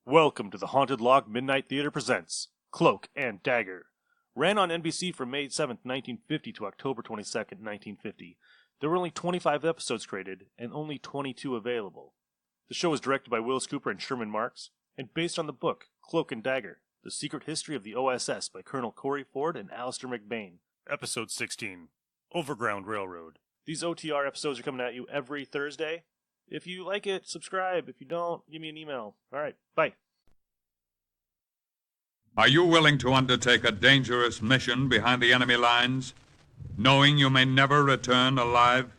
Welcome to the Haunted Log Midnight Theater presents Cloak and Dagger. Ran on NBC from May 7th, 1950 to October 22nd, 1950. There were only 25 episodes created and only 22 available. The show was directed by Willis Cooper and Sherman Marks and based on the book Cloak and Dagger, The Secret History of the OSS by Colonel Corey Ford and Alistair McBain. Episode 16, Overground Railroad. These OTR episodes are coming at you every Thursday. If you like it, subscribe. If you don't, give me an email. All right, bye. Are you willing to undertake a dangerous mission behind the enemy lines, knowing you may never return alive?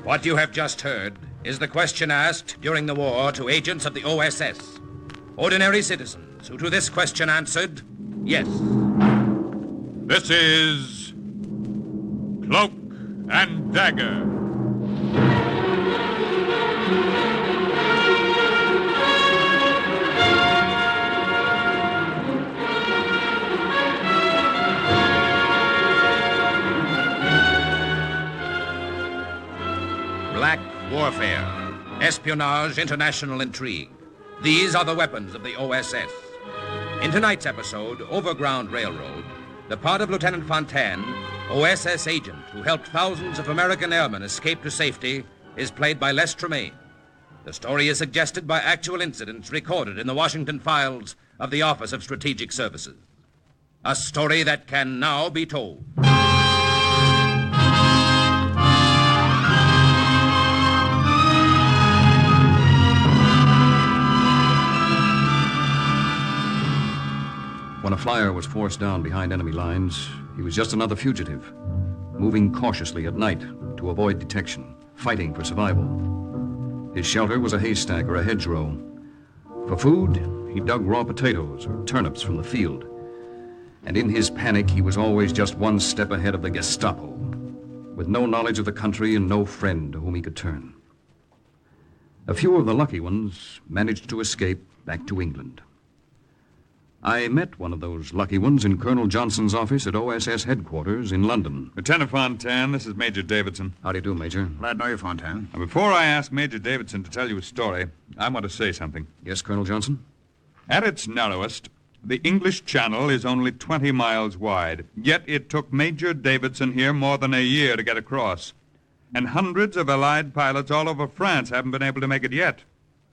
What you have just heard is the question asked during the war to agents of the OSS. Ordinary citizens who to this question answered, yes. This is Cloak and Dagger. Black warfare, espionage, international intrigue. These are the weapons of the OSS. In tonight's episode, Overground Railroad, the part of Lieutenant Fontaine, OSS agent who helped thousands of American airmen escape to safety, is played by Les Tremaine. The story is suggested by actual incidents recorded in the Washington files of the Office of Strategic Services. A story that can now be told. When a flyer was forced down behind enemy lines, he was just another fugitive, moving cautiously at night to avoid detection, fighting for survival. His shelter was a haystack or a hedgerow. For food, he dug raw potatoes or turnips from the field. And in his panic, he was always just one step ahead of the Gestapo, with no knowledge of the country and no friend to whom he could turn. A few of the lucky ones managed to escape back to England. I met one of those lucky ones in Colonel Johnson's office at OSS headquarters in London. Lieutenant Fontaine, this is Major Davidson. How do you do, Major? Glad to know you, Fontaine. Now, before I ask Major Davidson to tell you a story, I want to say something. Yes, Colonel Johnson? At its narrowest, the English Channel is only 20 miles wide, yet it took Major Davidson here more than a year to get across. And hundreds of Allied pilots all over France haven't been able to make it yet.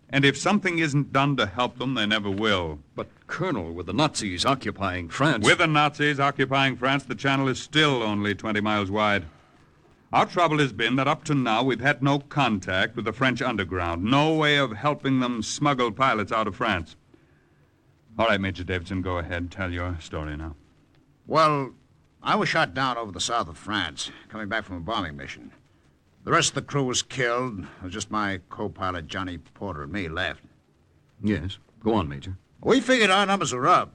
And if something isn't done to help them, they never will. But, Colonel, with the Nazis occupying France... With the Nazis occupying France, the channel is still only 20 miles wide. Our trouble has been that up to now we've had no contact with the French underground, no way of helping them smuggle pilots out of France. All right, Major Davidson, go ahead. Tell your story now. Well, I was shot down over the south of France, coming back from a bombing mission. The rest of the crew was killed. It was just my co-pilot, Johnny Porter, and me left. Yes. Go on, Major. We figured our numbers were up.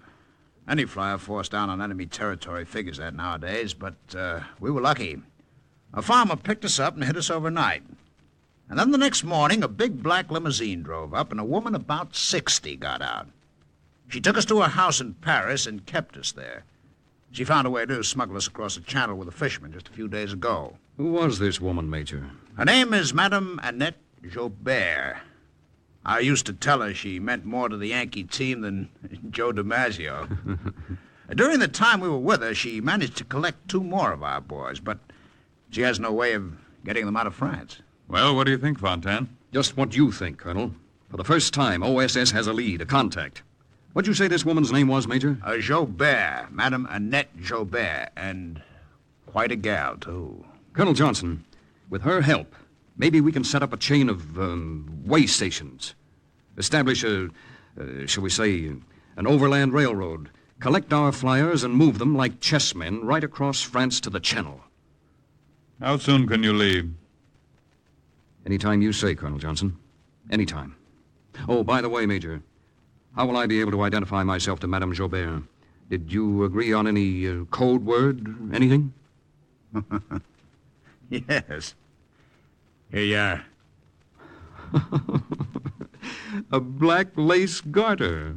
Any flyer forced down on enemy territory figures that nowadays, but we were lucky. A farmer picked us up and hid us overnight. And then the next morning, a big black limousine drove up, and a woman about 60 got out. She took us to her house in Paris and kept us there. She found a way to smuggle us across the channel with a fisherman just a few days ago. Who was this woman, Major? Her name is Madame Annette Joubert. I used to tell her she meant more to the Yankee team than Joe DiMaggio. During the time we were with her, she managed to collect 2 more of our boys, but she has no way of getting them out of France. Well, what do you think, Fontaine? Just what you think, Colonel. For the first time, OSS has a lead, a contact. What'd you say this woman's name was, Major? Joubert, Madame Annette Joubert, and quite a gal, too. Colonel Johnson, with her help, maybe we can set up a chain of way stations. Establish shall we say, an overland railroad. Collect our flyers and move them like chessmen right across France to the Channel. How soon can you leave? Anytime you say, Colonel Johnson. Anytime. Oh, by the way, Major, how will I be able to identify myself to Madame Joubert? Did you agree on any code word, anything? Yes. Here you are. A black lace garter.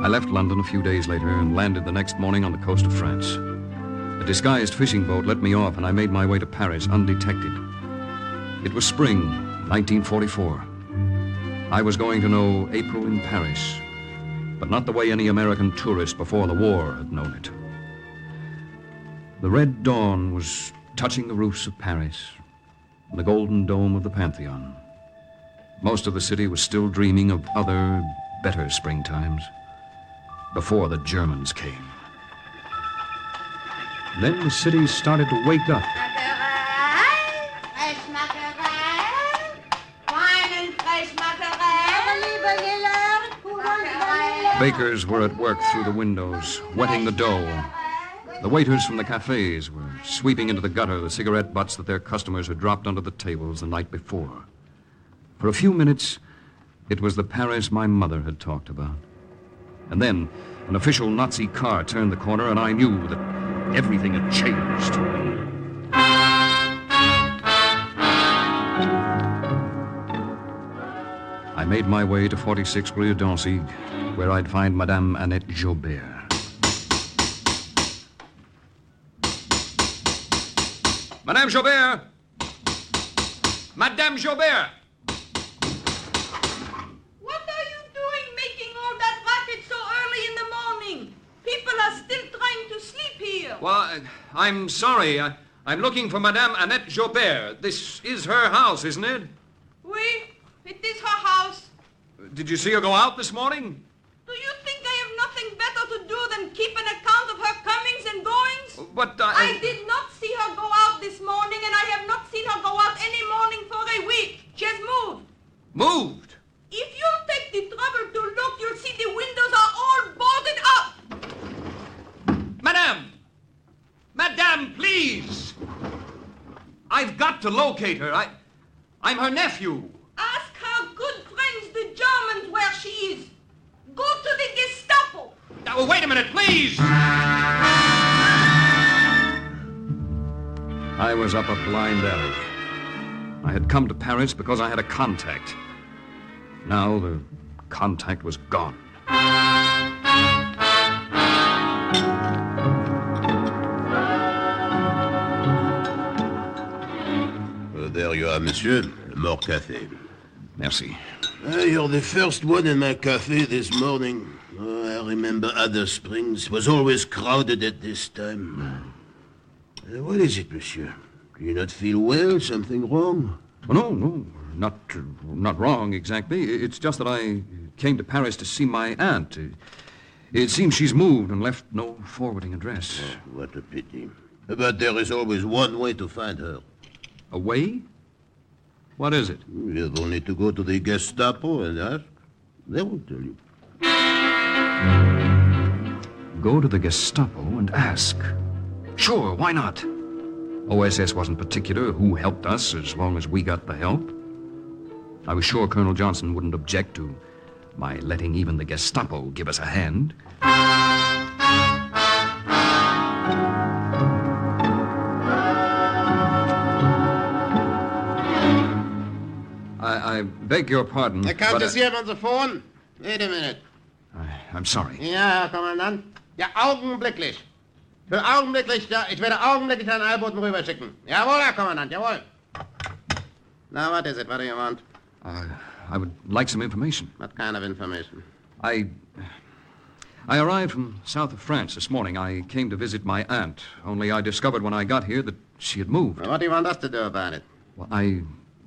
I left London a few days later and landed the next morning on the coast of France. A disguised fishing boat let me off, and I made my way to Paris undetected. It was spring, 1944. I was going to know April in Paris, but not the way any American tourist before the war had known it. The red dawn was touching the roofs of Paris and the golden dome of the Pantheon. Most of the city was still dreaming of other, better springtimes before the Germans came. Then the city started to wake up. Bakers were at work through the windows, wetting the dough. The waiters from the cafes were sweeping into the gutter the cigarette butts that their customers had dropped under the tables the night before. For a few minutes, it was the Paris my mother had talked about. And then an official Nazi car turned the corner, and I knew that everything had changed. I made my way to 46 Rue d'Ancy, where I'd find Madame Annette Jobert. Madame Jobert! Madame Jobert! What are you doing making all that racket so early in the morning? People are still trying to sleep here. Well, I'm sorry. I'm looking for Madame Annette Jobert. This is her house, isn't it? Oui, it is her house. Did you see her go out this morning? Do you think I have nothing better to do than keep an account of her comings and goings? But I did not see her go out this morning, and I have not seen her go out any morning for a week. She has moved. Moved? If you'll take the trouble to look, you'll see the windows are all boarded up. Madame! Madame, please! I've got to locate her. I'm her nephew. Ask her good friends, the Germans, where she is. Go to the Gestapo. Oh, wait a minute, please! I was up a blind alley. I had come to Paris because I had a contact. Now the contact was gone. There you are, monsieur. More café. Merci. You're the first one in my cafe this morning. I remember other springs. It was always crowded at this time. What is it, monsieur? Do you not feel well? Something wrong? Oh, no, not wrong exactly. It's just that I came to Paris to see my aunt. It seems she's moved and left no forwarding address. Oh, what a pity. But there is always one way to find her. A way? What is it? You have only to go to the Gestapo and ask. They will tell you. Go to the Gestapo and ask. Sure, why not? OSS wasn't particular who helped us as long as we got the help. I was sure Colonel Johnson wouldn't object to my letting even the Gestapo give us a hand. I beg your pardon. The Count is here on the phone. Wait a minute. I'm sorry. Ja, Herr Kommandant. Ja, augenblicklich. Für augenblicklich, ja, ich werde augenblicklich einen Eilboten rüberschicken. Jawohl, Herr Kommandant, jawohl. Now, what is it? What do you want? I would like some information. What kind of information? I arrived from south of France this morning. I came to visit my aunt, only I discovered when I got here that she had moved. Well, what do you want us to do about it? Well, I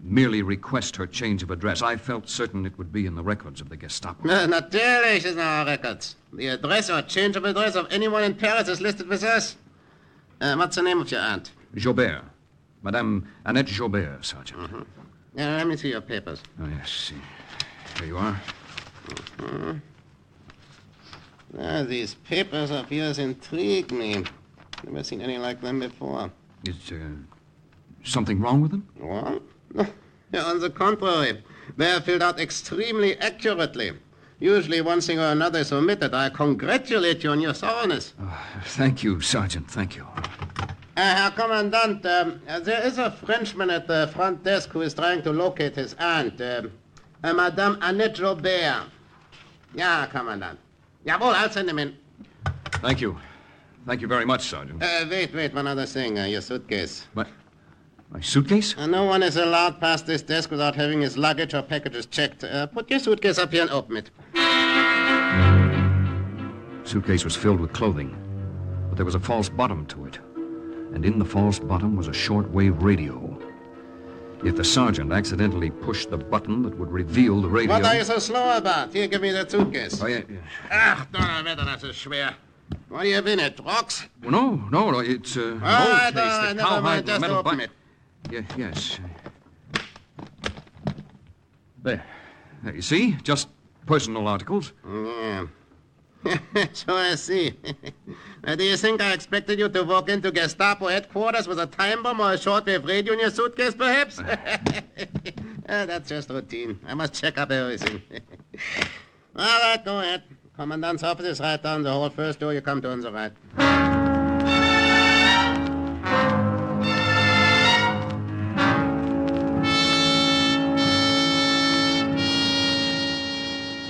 merely request her change of address. I felt certain it would be in the records of the Gestapo. Natürlich is in our records. The address or change of address of anyone in Paris is listed with us. What's the name of your aunt? Jobert. Madame Annette Jobert, Sergeant. Mm-hmm. Yeah, let me see your papers. Oh, yes. Here you are. Mm-hmm. These papers of yours intrigue me. Never seen any like them before. Is something wrong with them? Wrong? No. On the contrary, they are filled out extremely accurately. Usually one thing or another is omitted. I congratulate you on your thoroughness. Thank you, Sergeant. Thank you. Herr Commandant, there is a Frenchman at the front desk who is trying to locate his aunt, Madame Annette Jobert. Ja, Commandant. Jawohl, I'll send him in. Thank you. Thank you very much, Sergeant. Wait, one other thing. Your suitcase. What? My suitcase? No one is allowed past this desk without having his luggage or packages checked. Put your suitcase up here and open it. Suitcase was filled with clothing, but there was a false bottom to it. And in the false bottom was a shortwave radio. If the sergeant accidentally pushed the button that would reveal the radio... What are you so slow about? Here, give me that suitcase. Oh, yeah. Ach, donnerwetter, das ist schwer. What do you have in it, rocks? Well, no, it's All right, never mind, just open it. Yes. There, you see? Just personal articles. Yeah. So I see. Do you think I expected you to walk into Gestapo headquarters with a time bomb or a shortwave radio in your suitcase, perhaps? That's just routine. I must check up everything. All right, go ahead. Commandant's office is right down the hall. First door you come to on the right.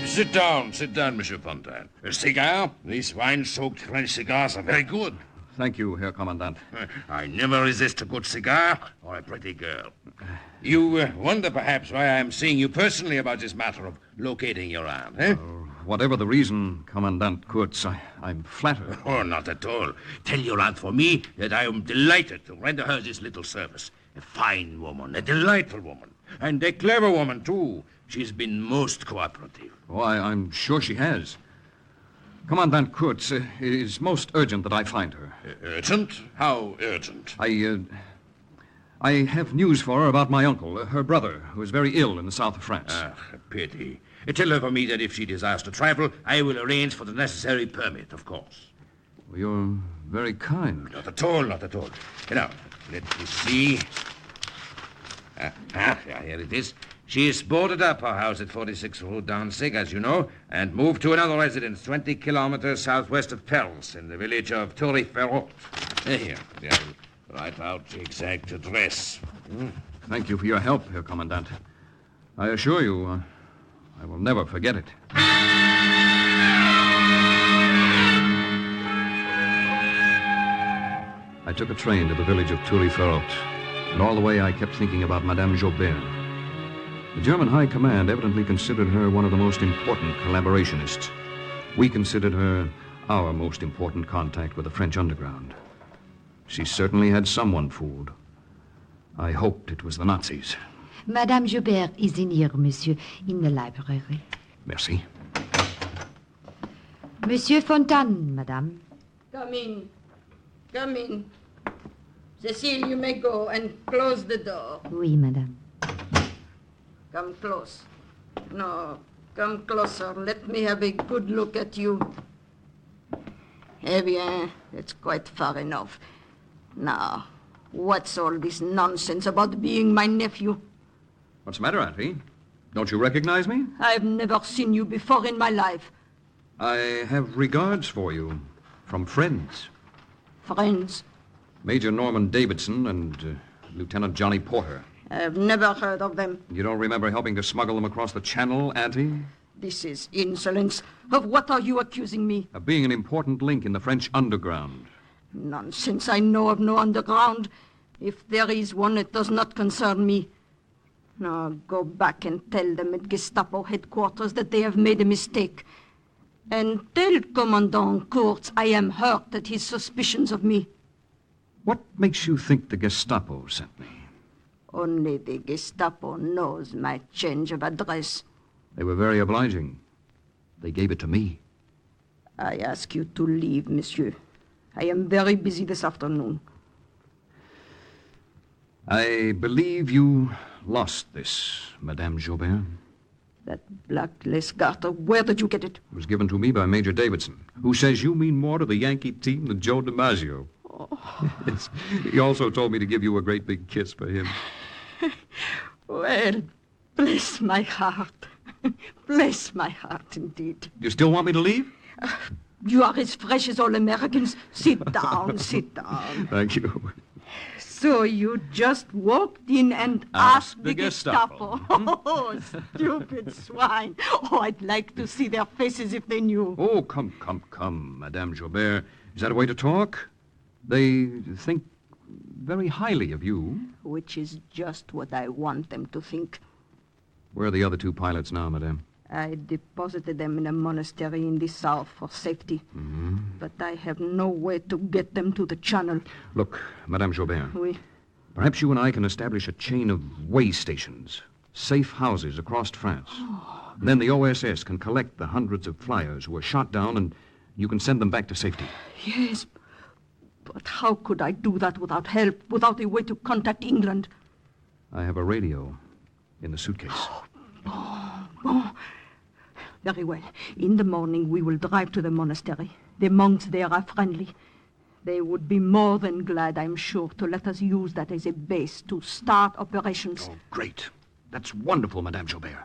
Sit down, Monsieur Fontaine. A cigar? These wine-soaked French cigars are very good. Thank you, Herr Commandant. I never resist a good cigar or a pretty girl. You wonder perhaps why I am seeing you personally about this matter of locating your aunt, eh? Whatever the reason, Commandant Kurtz, I'm flattered. Oh, not at all. Tell your aunt for me that I am delighted to render her this little service. A fine woman, a delightful woman, and a clever woman, too. She's been most cooperative. Oh, I'm sure she has. Commandant Kurtz, it is most urgent that I find her. Urgent? How urgent? I have news for her about my uncle, her brother, who is very ill in the south of France. Ah, a pity. Tell her for me that if she desires to travel, I will arrange for the necessary permit, of course. Well, you're very kind. Not at all, not at all. Now, let me see. Here it is. She has boarded up her house at 46 Rue d'Anzig, as you know, and moved to another residence 20 kilometers southwest of Paris, in the village of Tourry-Ferraud. Here, I'll write out the exact address. Thank you for your help, Herr Commandant. I assure you, I will never forget it. I took a train to the village of Tourry-Ferraud, and all the way I kept thinking about Madame Jobert. The German High Command evidently considered her one of the most important collaborationists. We considered her our most important contact with the French underground. She certainly had someone fooled. I hoped it was the Nazis. Madame Joubert is in here, monsieur, in the library. Merci. Monsieur Fontaine, madame. Come in. Come in. Cecile, you may go and close the door. Oui, madame. Come close. No, come closer. Let me have a good look at you. Eh bien, it's quite far enough. Now, what's all this nonsense about being my nephew? What's the matter, Auntie? Don't you recognize me? I've never seen you before in my life. I have regards for you from friends. Friends? Major Norman Davidson and Lieutenant Johnny Porter. I've never heard of them. You don't remember helping to smuggle them across the channel, Auntie? This is insolence. Of what are you accusing me? Of being an important link in the French underground. Nonsense. I know of no underground. If there is one, it does not concern me. Now, go back and tell them at Gestapo headquarters that they have made a mistake. And tell Commandant Kurtz I am hurt at his suspicions of me. What makes you think the Gestapo sent me? Only the Gestapo knows my change of address. They were very obliging. They gave it to me. I ask you to leave, monsieur. I am very busy this afternoon. I believe you lost this, Madame Jobert. That black lace garter, where did you get it? It was given to me by Major Davidson, who says you mean more to the Yankee team than Joe DiMaggio. Oh. Yes. He also told me to give you a great big kiss for him. Well, bless my heart. Bless my heart, indeed. You still want me to leave? You are as fresh as all Americans. Sit down, sit down. Thank you. So you just walked in and asked the Gestapo. Oh, stupid swine. Oh, I'd like to see their faces if they knew. Oh, come, Madame Joubert. Is that a way to talk? They think very highly of you. Which is just what I want them to think. Where are the other 2 pilots now, Madame? I deposited them in a monastery in the south for safety. Mm-hmm. But I have no way to get them to the channel. Look, Madame Joubert. Oui. Perhaps you and I can establish a chain of way stations, safe houses across France. Then the OSS can collect the hundreds of flyers who were shot down, and you can send them back to safety. Yes, but how could I do that without help, without a way to contact England? I have a radio in the suitcase. Oh, very well. In the morning, we will drive to the monastery. The monks there are friendly. They would be more than glad, I'm sure, to let us use that as a base to start operations. Oh, great. That's wonderful, Madame Joubert.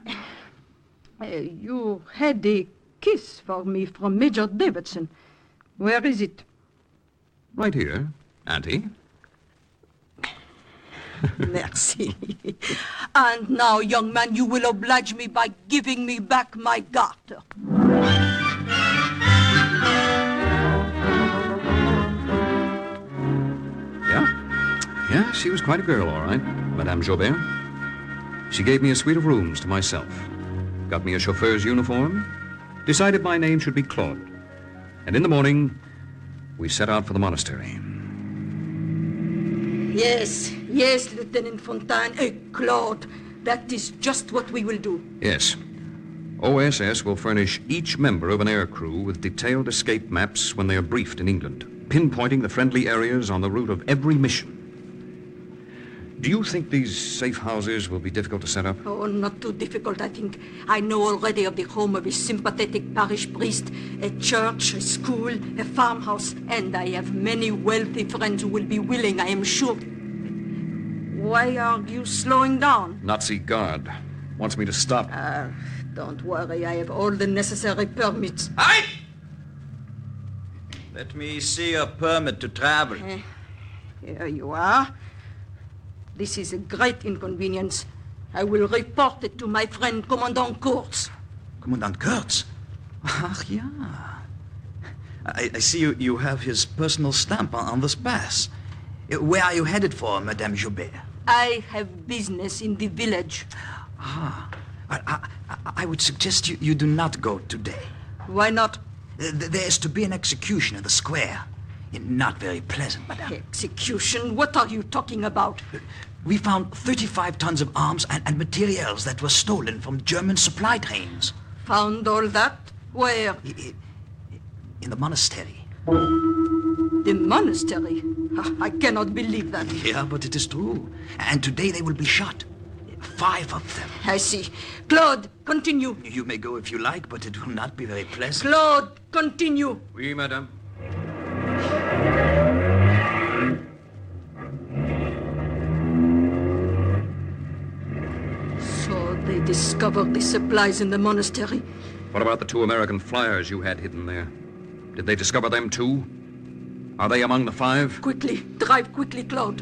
You had a kiss for me from Major Davidson. Where is it? Right here, Auntie. Merci. And now, young man, you will oblige me by giving me back my garter. Yeah, she was quite a girl, all right, Madame Joubert. She gave me a suite of rooms to myself, got me a chauffeur's uniform, decided my name should be Claude. And in the morning, we set out for the monastery. Yes, Lieutenant Fontaine. Claude, that is just what we will do. Yes. OSS will furnish each member of an air crew with detailed escape maps when they are briefed in England, pinpointing the friendly areas on the route of every mission. Do you think these safe houses will be difficult to set up? Oh, not too difficult, I think. I know already of the home of a sympathetic parish priest, a church, a school, a farmhouse, and I have many wealthy friends who will be willing, I am sure. Why are you slowing down? Nazi guard wants me to stop. Don't worry, I have all the necessary permits. Halt! Let me see your permit to travel. Here you are. This is a great inconvenience. I will report it to my friend Commandant Kurtz. Commandant Kurtz? Ach, ja. I see you have his personal stamp on this pass. Where are you headed for, Madame Joubert? I have business in the village. I would suggest you do not go today. Why not? There is to be an execution in the square. Not very pleasant, madame. Execution? What are you talking about? We found 35 tons of arms and materials that were stolen from German supply trains. Found all that? Where? In the monastery. The monastery? I cannot believe that. Yeah, but it is true. And today they will be shot. 5 of them. I see. Claude, continue. You may go if you like, but it will not be very pleasant. Claude, continue. Oui, madame. So they discovered the supplies in the monastery. What about the 2 American flyers you had hidden there? Did they discover them too? Are they among the 5? Quickly, drive quickly, Claude.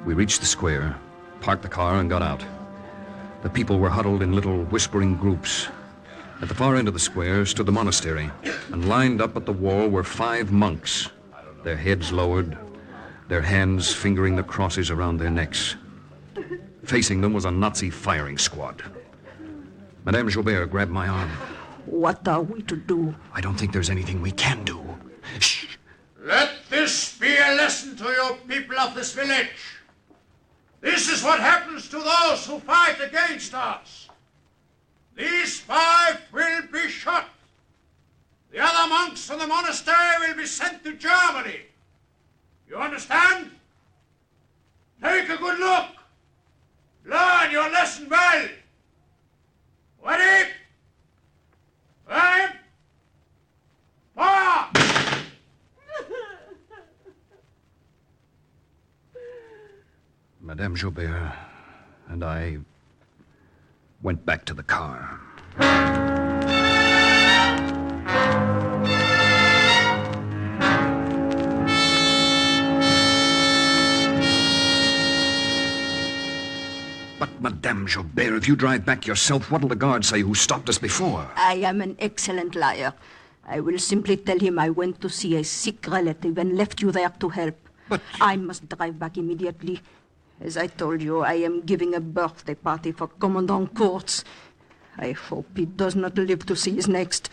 We reached the square, parked the car, and got out. The people were huddled in little whispering groups. At the far end of the square stood the monastery, and lined up at the wall were 5 monks, their heads lowered, their hands fingering the crosses around their necks. Facing them was a Nazi firing squad. Madame Joubert grabbed my arm. What are we to do? I don't think there's anything we can do. Shh! Let this be a lesson to you people of this village. This is what happens to those who fight against us. These 5 will be shot. The other monks from the monastery will be sent to Germany. You understand? Take a good look. Learn your lesson well. Ready? Aim! Fire! Madame Joubert and I went back to the car. But, Madame Joubert, if you drive back yourself, what'll the guard say who stopped us before? I am an excellent liar. I will simply tell him I went to see a sick relative and left you there to help. But... I must drive back immediately. As I told you, I am giving a birthday party for Commandant Kurtz. I hope he does not live to see his next.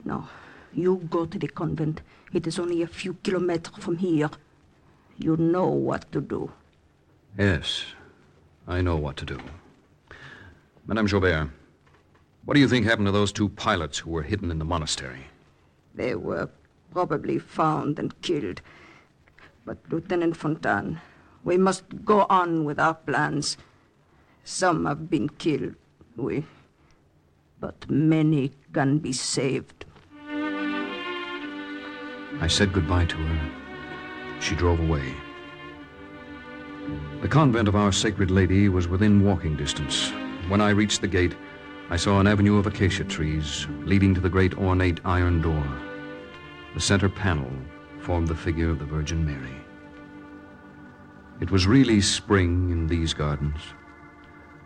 Now, you go to the convent. It is only a few kilometers from here. You know what to do. Yes, I know what to do. Madame Joubert, what do you think happened to those 2 pilots who were hidden in the monastery? They were probably found and killed. But, Lieutenant Fontaine, we must go on with our plans. Some have been killed, but many can be saved. I said goodbye to her. She drove away. The convent of Our Sacred Lady was within walking distance. When I reached the gate, I saw an avenue of acacia trees leading to the great ornate iron door. The center panel formed the figure of the Virgin Mary. It was really spring in these gardens,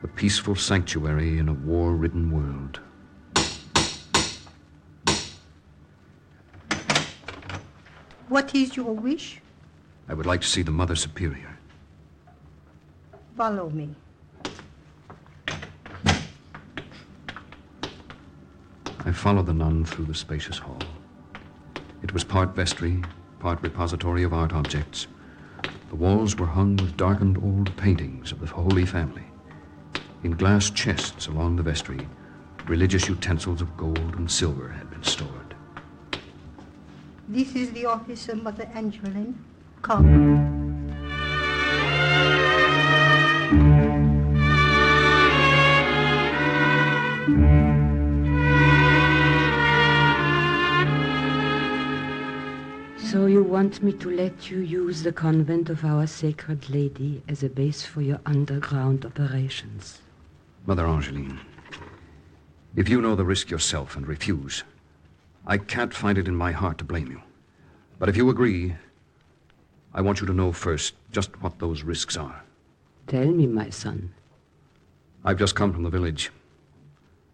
a peaceful sanctuary in a war-ridden world. What is your wish? I would like to see the Mother Superior. Follow me. I followed the nun through the spacious hall. It was part vestry, part repository of art objects. The walls were hung with darkened old paintings of the Holy Family. In glass chests along the vestry, religious utensils of gold and silver had been stored. This is the office of Mother Angeline. Come. So you want me to let you use the convent of Our Sacred Lady as a base for your underground operations? Mother Angeline, if you know the risk yourself and refuse, I can't find it in my heart to blame you. But if you agree, I want you to know first just what those risks are. Tell me, my son. I've just come from the village.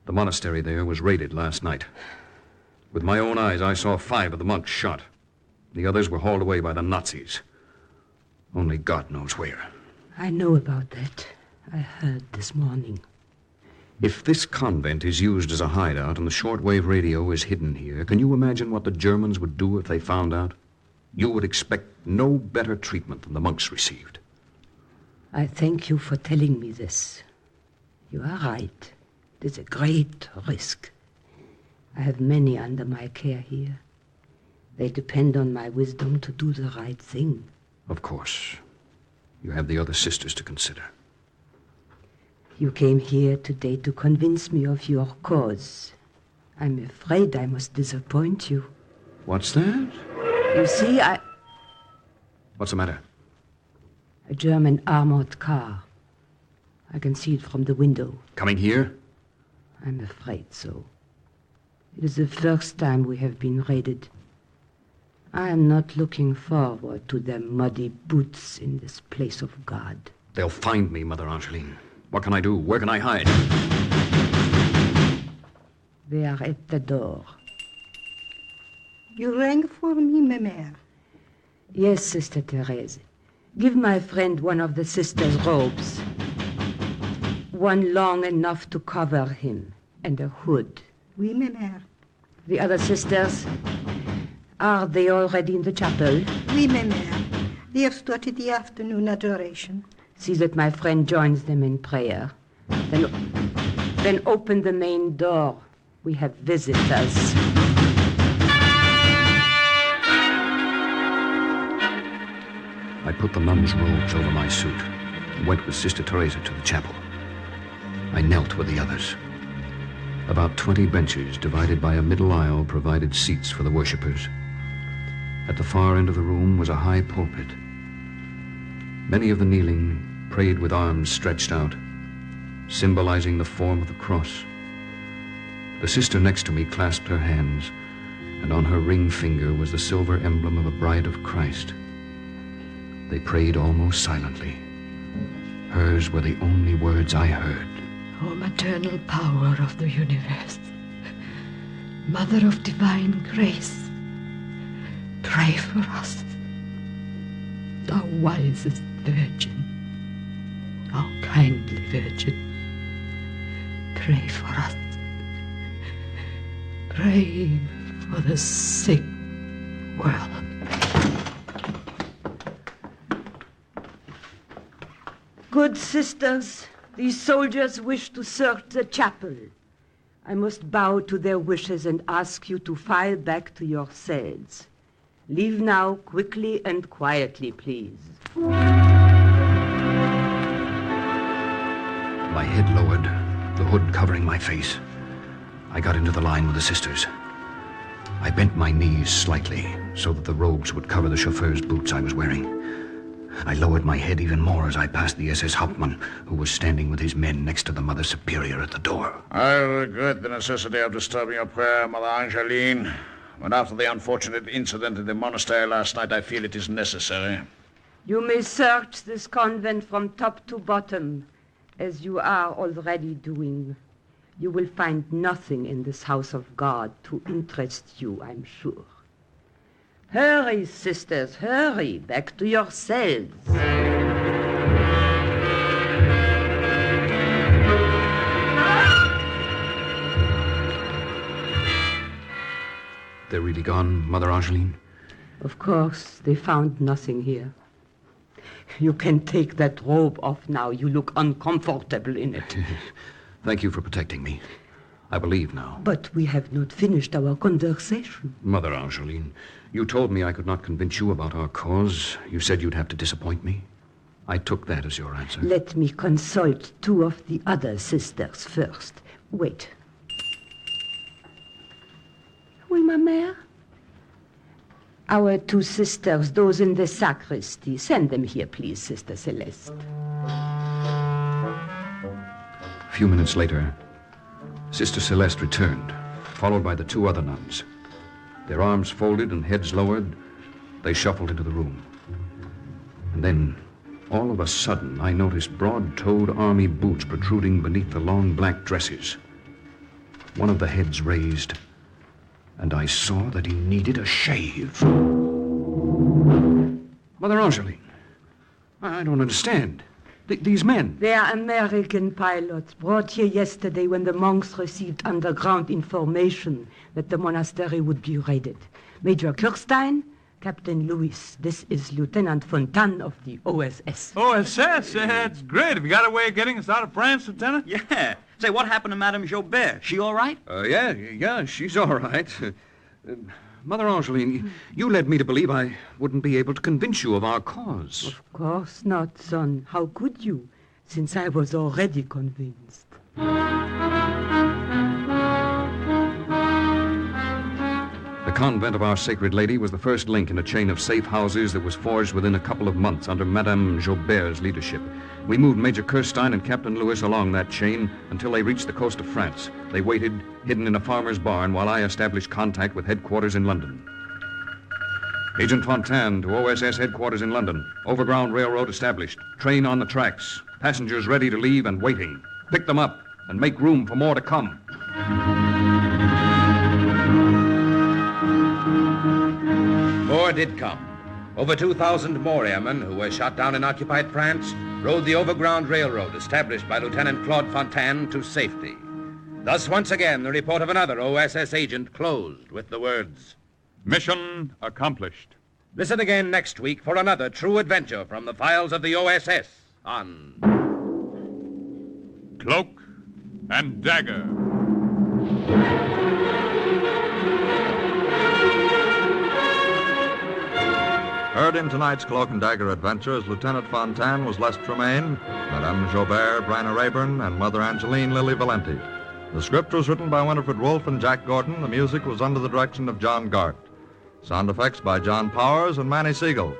The monastery there was raided last night. With my own eyes, I saw 5 of the monks shot. The others were hauled away by the Nazis. Only God knows where. I know about that. I heard this morning. If this convent is used as a hideout and the shortwave radio is hidden here, can you imagine what the Germans would do if they found out? You would expect no better treatment than the monks received. I thank you for telling me this. You are right. It is a great risk. I have many under my care here. They depend on my wisdom to do the right thing. Of course. You have the other sisters to consider. You came here today to convince me of your cause. I'm afraid I must disappoint you. What's that? You see, What's the matter? A German armored car. I can see it from the window. Coming here? I'm afraid so. It is the first time we have been raided. I am not looking forward to their muddy boots in this place of God. They'll find me, Mother Angeline. What can I do? Where can I hide? They are at the door. You rang for me, ma mère. Yes, Sister Therese. Give my friend one of the sisters' robes. One long enough to cover him, and a hood. Oui, ma mère. The other sisters, are they already in the chapel? Oui, ma mère. They have started the afternoon adoration. See that my friend joins them in prayer. Then open the main door. We have visitors. I put the nun's robes over my suit and went with Sister Teresa to the chapel. I knelt with the others. About 20 benches divided by a middle aisle provided seats for the worshippers. At the far end of the room was a high pulpit. Many of the kneeling prayed with arms stretched out. symbolizing the form of the cross. The sister next to me clasped her hands, and on her ring finger was the silver emblem of a bride of Christ. They prayed almost silently. Hers were the only words I heard. O maternal power of the universe, Mother of divine grace, pray for us. Thou wisest Virgin, thou kindly Virgin, pray for us. Pray for the sick world. Good sisters, these soldiers wish to search the chapel. I must bow to their wishes and ask you to file back to your cells. Leave now quickly and quietly, please. My head lowered, the hood covering my face. I got into the line with the sisters. I bent my knees slightly so that the robes would cover the chauffeur's boots I was wearing. I lowered my head even more as I passed the SS Hauptmann, who was standing with his men next to the Mother Superior at the door. I regret the necessity of disturbing your prayer, Mother Angeline, but after the unfortunate incident in the monastery last night, I feel it is necessary. You may search this convent from top to bottom, as you are already doing. You will find nothing in this house of God to interest you, I'm sure. Hurry, sisters, hurry, back to your cells. They're really gone, Mother Angeline? Of course, they found nothing here. You can take that robe off now. You look uncomfortable in it. Thank you for protecting me. I believe now. But we have not finished our conversation. Mother Angeline, you told me I could not convince you about our cause. You said you'd have to disappoint me. I took that as your answer. Let me consult two of the other sisters first. Wait. Oui, ma mère? Our two sisters, those in the sacristy. Send them here, please, Sister Celeste. A few minutes later, Sister Celeste returned, followed by the two other nuns. Their arms folded and heads lowered, they shuffled into the room. And then, all of a sudden, I noticed broad-toed army boots protruding beneath the long black dresses. One of the heads raised, and I saw that he needed a shave. Mother Angeline, I don't understand. These men. They are American pilots brought here yesterday when the monks received underground information that the monastery would be raided. Major Kirstein, Captain Lewis. This is Lieutenant Fontaine of the OSS. OSS? That's great. Have you got a way of getting us out of France, Lieutenant? Yeah. Say, what happened to Madame Jobert? She all right? Yeah, she's all right. Mother Angeline, you led me to believe I wouldn't be able to convince you of our cause. Of course not, son. How could you, since I was already convinced? The convent of Our Sacred Lady was the first link in a chain of safe houses that was forged within a couple of months under Madame Jobert's leadership. We moved Major Kirstein and Captain Lewis along that chain until they reached the coast of France. They waited, hidden in a farmer's barn, while I established contact with headquarters in London. Agent Fontaine to OSS headquarters in London. Overground Railroad established. Train on the tracks. Passengers ready to leave and waiting. Pick them up and make room for more to come. More did come. Over 2,000 more airmen who were shot down in occupied France rode the Overground Railroad established by Lieutenant Claude Fontaine to safety. Thus, once again, the report of another OSS agent closed with the words, Mission accomplished. Listen again next week for another true adventure from the files of the OSS on Cloak and Dagger. Heard in tonight's Cloak and Dagger adventure as Lieutenant Fontaine was Les Tremaine, Madame Jobert, Bryna Rayburn, and Mother Angeline Lily Valenti. The script was written by Winifred Wolfe and Jack Gordon. The music was under the direction of John Gart. Sound effects by John Powers and Manny Siegel.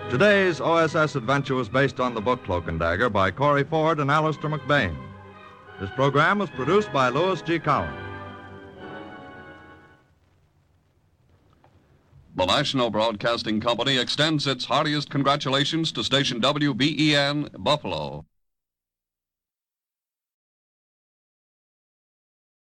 Today's OSS adventure was based on the book Cloak and Dagger by Corey Ford and Alistair McBain. This program was produced by Louis G. Cowan. The National Broadcasting Company extends its heartiest congratulations to station WBEN, Buffalo.